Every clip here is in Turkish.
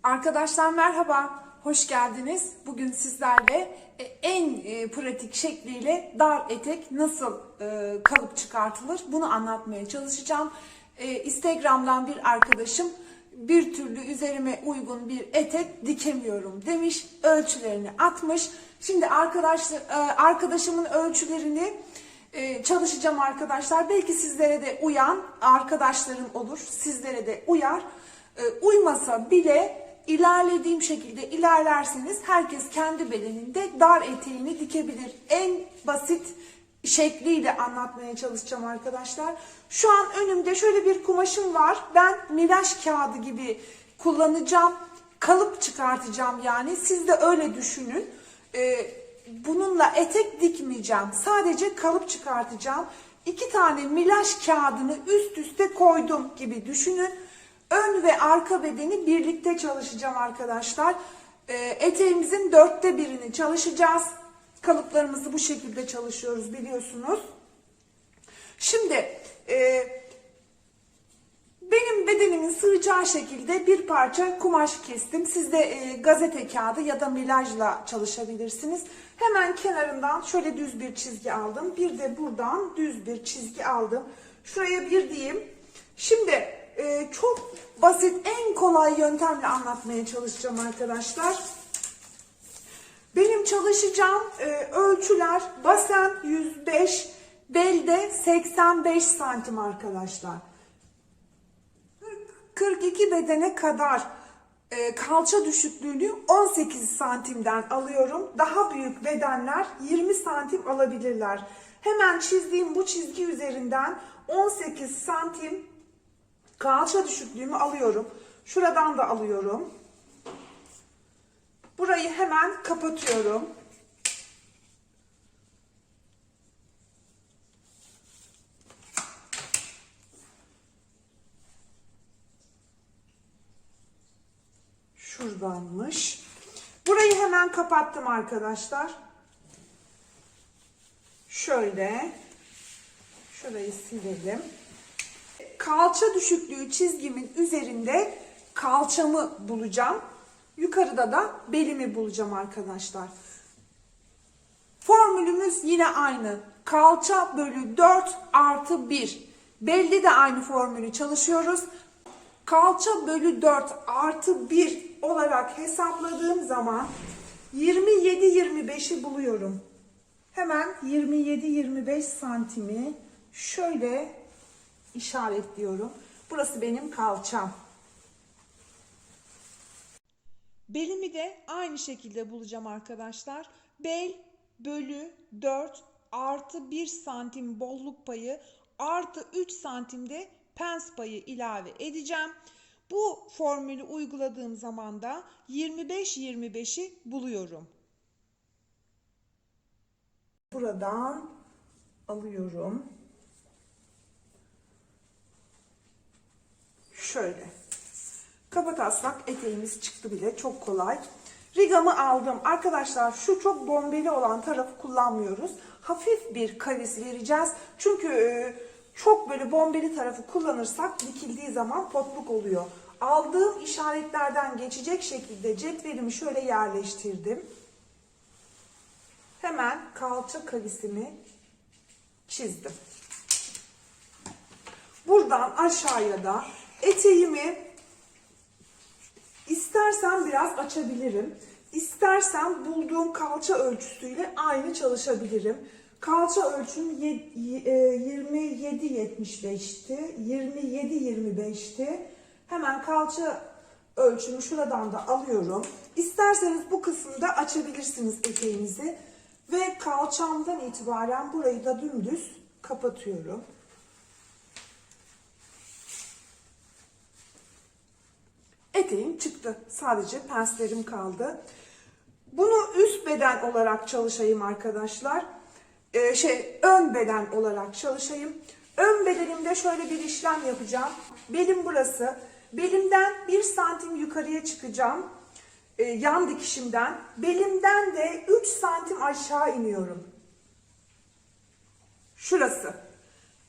Arkadaşlar merhaba, hoş geldiniz. Bugün sizlerle en pratik şekliyle dar etek nasıl kalıp çıkartılır bunu anlatmaya çalışacağım. Instagram'dan bir arkadaşım bir türlü üzerime uygun bir etek dikemiyorum demiş, ölçülerini atmış. Şimdi arkadaşımın ölçülerini çalışacağım arkadaşlar. Belki sizlere de uyan arkadaşlarım olur, sizlere de uyar. Uymasa bile ilerlediğim şekilde ilerlerseniz herkes kendi bedeninde dar eteğini dikebilir. En basit şekliyle anlatmaya çalışacağım arkadaşlar. Şu an önümde şöyle bir kumaşım var. Ben milaj kağıdı gibi kullanacağım. Kalıp çıkartacağım yani. Siz de öyle düşünün. Bununla etek dikmeyeceğim. Sadece kalıp çıkartacağım. 2 tane milaj kağıdını üst üste koydum gibi düşünün. Ön ve arka bedeni birlikte çalışacağım arkadaşlar. Eteğimizin 1/4'ünü çalışacağız. Kalıplarımızı bu şekilde çalışıyoruz biliyorsunuz. Şimdi benim bedenimin sığacağı şekilde bir parça kumaş kestim. Siz de gazete kağıdı ya da milajla çalışabilirsiniz. Hemen kenarından şöyle düz bir çizgi aldım. Bir de buradan düz bir çizgi aldım. Şuraya bir diyeyim. Şimdi çok basit, en kolay yöntemle anlatmaya çalışacağım arkadaşlar. Benim çalışacağım ölçüler basen 105, belde 85 santim arkadaşlar. 42 bedene kadar kalça düşüklüğünü 18 santimden alıyorum. Daha büyük bedenler 20 santim alabilirler. Hemen çizdiğim bu çizgi üzerinden 18 santim kalça düşüklüğümü alıyorum. Şuradan da alıyorum. Burayı hemen kapatıyorum. Şuradanmış. Burayı hemen kapattım arkadaşlar. Şöyle. Şurayı silelim. Kalça düşüklüğü çizgimin üzerinde kalçamı bulacağım. Yukarıda da belimi bulacağım arkadaşlar. Formülümüz yine aynı. Kalça bölü 4 artı 1. Belde de aynı formülü çalışıyoruz. Kalça bölü 4 artı 1 olarak hesapladığım zaman 27-25'i buluyorum. Hemen 27-25 santimi şöyle işaretliyorum. Burası benim kalçam. Belimi de aynı şekilde bulacağım arkadaşlar. Bel bölü 4 artı 1 santim bolluk payı artı 3 santimde pens payı ilave edeceğim. Bu formülü uyguladığım zaman da 25-25'i buluyorum. Buradan alıyorum. Şöyle. Kabataslak eteğimiz çıktı bile. Çok kolay. Rigamı aldım. Arkadaşlar şu çok bombeli olan tarafı kullanmıyoruz. Hafif bir kavis vereceğiz. Çünkü çok böyle bombeli tarafı kullanırsak dikildiği zaman potluk oluyor. Aldığım işaretlerden geçecek şekilde cetvelimi şöyle yerleştirdim. Hemen kalça kavisimi çizdim. Buradan aşağıya da eteğimi İstersen biraz açabilirim. İstersen bulduğum kalça ölçüsüyle aynı çalışabilirim. Kalça ölçüm 27-75'ti. 27-25'ti. Hemen kalça ölçümü şuradan da alıyorum. İsterseniz bu kısımda açabilirsiniz eteğinizi. Ve kalçamdan itibaren burayı da dümdüz kapatıyorum. Eteğim çıktı. Sadece penslerim kaldı. Bunu üst beden olarak çalışayım arkadaşlar. Ön beden olarak çalışayım. Ön bedenimde şöyle bir işlem yapacağım. Belim burası. Belimden 1 santim yukarıya çıkacağım. Yan dikişimden. Belimden de 3 santim aşağı iniyorum. Şurası.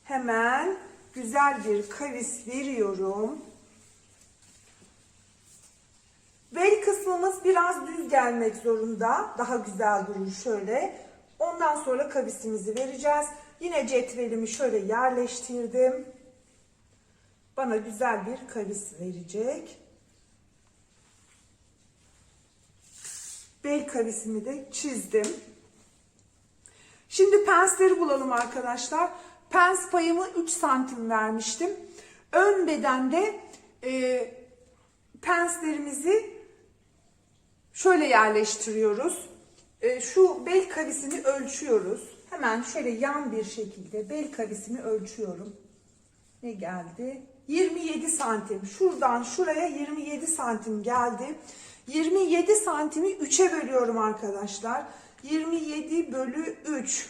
Hemen güzel bir kavis veriyorum. kısmımız biraz düz gelmek zorunda. Daha güzel durur şöyle. Ondan sonra kavisimizi vereceğiz. Yine cetvelimi şöyle yerleştirdim. Bana güzel bir kavis verecek. Bel kavisimi de çizdim. Şimdi pensleri bulalım arkadaşlar. Pens payımı 3 santim vermiştim. Ön bedende penslerimizi şöyle yerleştiriyoruz. Şu bel kavisini ölçüyoruz. Hemen şöyle yan bir şekilde bel kavisini ölçüyorum. Ne geldi? 27 santim. Şuradan şuraya 27 santim geldi. 27 santimi 3'e bölüyorum arkadaşlar. 27 bölü 3.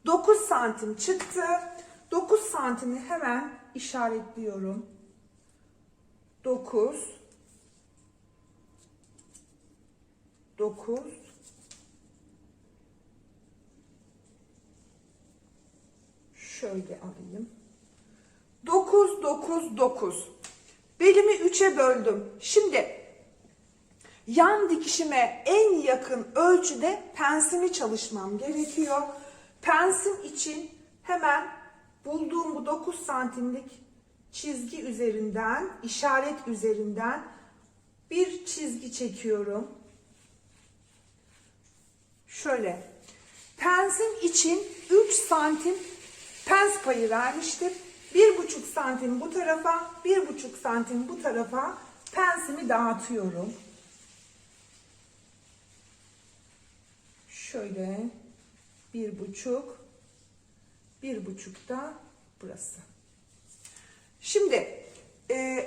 9 santim çıktı. 9 santimi hemen işaretliyorum. 9. 9. Şöyle alayım. 9, 9, 9. Belimi 3'e böldüm. Şimdi yan dikişime en yakın ölçüde pensimi çalışmam gerekiyor. Pensim için hemen bulduğum bu 9 santimlik çizgi üzerinden, işaret üzerinden bir çizgi çekiyorum. Şöyle. Pensim için 3 santim pens payı vermiştim. 1,5 santim bu tarafa, 1,5 santim bu tarafa pensimi dağıtıyorum. Şöyle 1,5, 1,5 da burası. Şimdi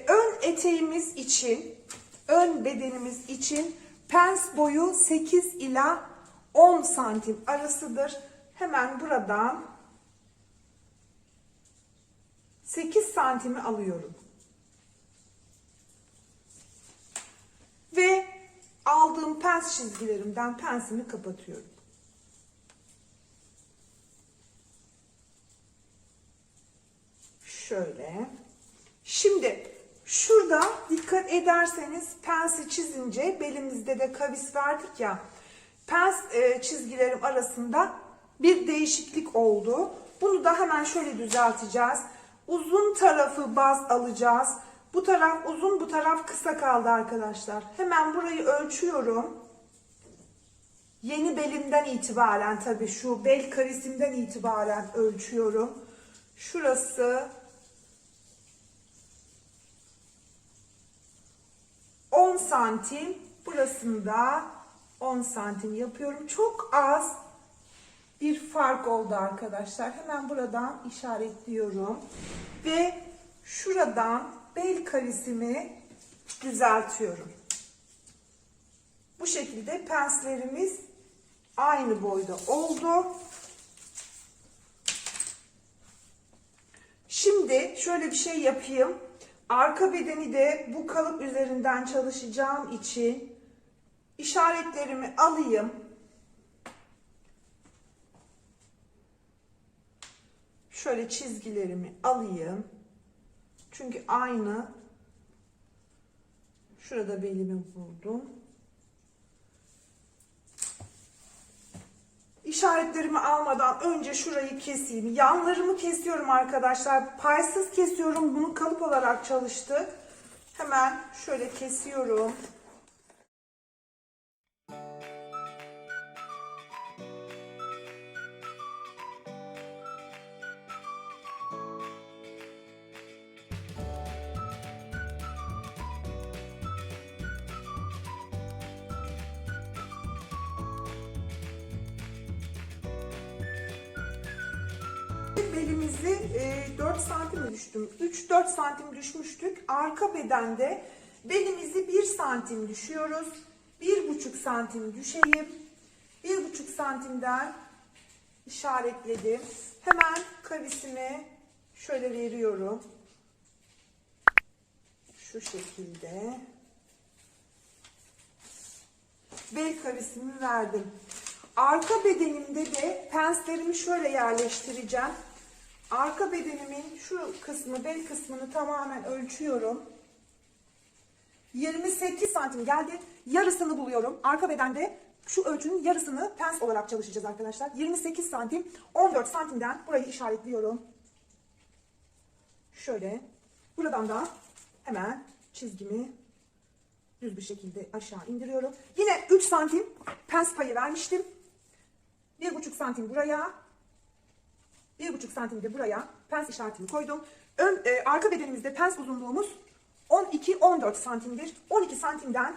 ön eteğimiz için, ön bedenimiz için pens boyu 8 ila 10 santim arasıdır. Hemen buradan 8 santimi alıyorum. Ve aldığım pens çizgilerimden pensimi kapatıyorum. Şöyle. Şimdi şurada dikkat ederseniz pensi çizince belimizde de kavis verdik ya. Pens çizgilerim arasında bir değişiklik oldu. Bunu da hemen şöyle düzelteceğiz. Uzun tarafı baz alacağız. Bu taraf uzun, bu taraf kısa kaldı arkadaşlar. Hemen burayı ölçüyorum. Yeni belimden itibaren, tabii şu bel kavisimden itibaren ölçüyorum. Şurası 10 santim. Burasını da 10 santim yapıyorum. Çok az bir fark oldu arkadaşlar. Hemen buradan işaretliyorum. Ve şuradan bel kavisimi düzeltiyorum. Bu şekilde penslerimiz aynı boyda oldu. Şimdi şöyle bir şey yapayım. Arka bedeni de bu kalıp üzerinden çalışacağım için işaretlerimi alayım. Şöyle çizgilerimi alayım. Çünkü aynı. Şurada belimi buldum. İşaretlerimi almadan önce şurayı keseyim. Yanlarımı kesiyorum arkadaşlar. Paysız kesiyorum. Bunu kalıp olarak çalıştık. Hemen şöyle kesiyorum. Belimizi 4 santim düştüm. 3-4 santim düşmüştük. Arka bedende belimizi 1 santim düşüyoruz. 1,5 santim düşeyim. 1,5 santimden işaretledim. Hemen kavisimi şöyle veriyorum. Şu şekilde. Bel kavisimi verdim. Arka bedenimde de penslerimi şöyle yerleştireceğim. Arka bedenimin şu kısmı, bel kısmını tamamen ölçüyorum. 28 santim geldi. Yarısını buluyorum. Arka bedende şu ölçünün yarısını pens olarak çalışacağız arkadaşlar. 28 santim. 14 santimden burayı işaretliyorum. Şöyle. Buradan da hemen çizgimi düz bir şekilde aşağı indiriyorum. Yine 3 santim pens payı vermiştim. 1,5 santim buraya. 1,5 santim de buraya pens işaretini koydum. Arka bedenimizde pens uzunluğumuz 12-14 santimdir. 12 santimden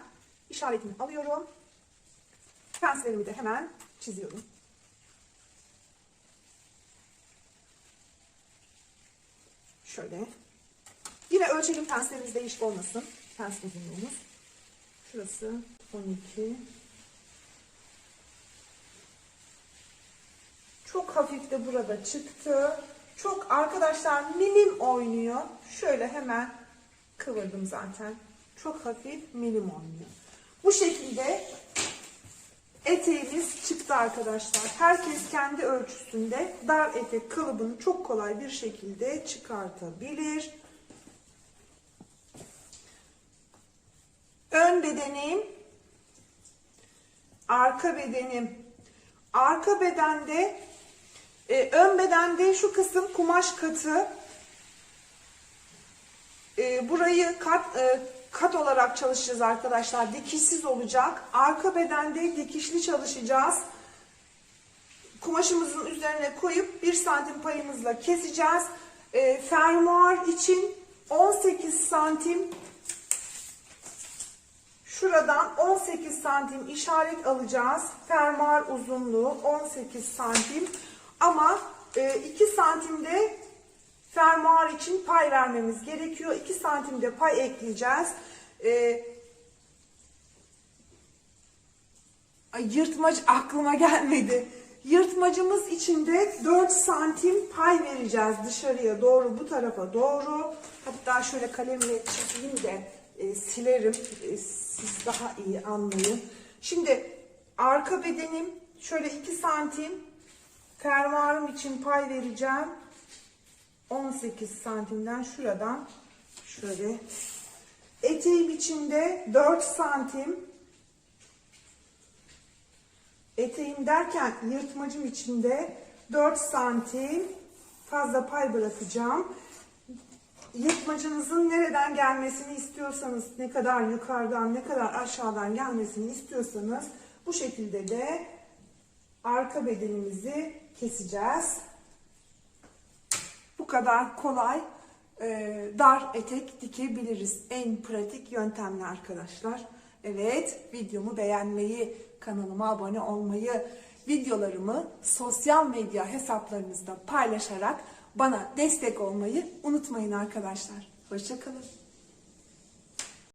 işaretini alıyorum. Penslerimi de hemen çiziyorum. Şöyle. Yine ölçelim, penslerimiz değişik olmasın. Pens uzunluğumuz. Şurası 12. Çok hafif de burada çıktı. Çok arkadaşlar milim oynuyor. Şöyle hemen kıvırdım zaten. Çok hafif milim oynuyor. Bu şekilde eteğimiz çıktı arkadaşlar. Herkes kendi ölçüsünde dar etek kalıbını çok kolay bir şekilde çıkartabilir. Ön bedenim, arka bedenim. Arka bedende, ön bedende şu kısım kumaş katı. Burayı kat olarak çalışacağız arkadaşlar. Dikişsiz olacak. Arka bedende dikişli çalışacağız. Kumaşımızın üzerine koyup 1 santim payımızla keseceğiz. Fermuar için 18 santim, şuradan 18 santim işaret alacağız. Fermuar uzunluğu 18 santim. Ama 2 santimde fermuar için pay vermemiz gerekiyor. 2 santimde pay ekleyeceğiz. Yırtmaç aklıma gelmedi. Yırtmacımız için de 4 santim pay vereceğiz dışarıya doğru, bu tarafa doğru. Hatta şöyle kalemle çizeyim de silerim. Siz daha iyi anlayın. Şimdi arka bedenim şöyle 2 santim fermuarım için pay vereceğim. 18 santimden şuradan şöyle. Eteğim için de 4 santim. Eteğim derken yırtmacım için de 4 santim fazla pay bırakacağım. Yırtmacınızın nereden gelmesini istiyorsanız, ne kadar yukarıdan ne kadar aşağıdan gelmesini istiyorsanız bu şekilde de arka bedenimizi keseceğiz. Bu kadar kolay dar etek dikebiliriz. En pratik yöntemle arkadaşlar. Evet, videomu beğenmeyi, kanalıma abone olmayı, videolarımı sosyal medya hesaplarınızda paylaşarak bana destek olmayı unutmayın arkadaşlar. Hoşça kalın.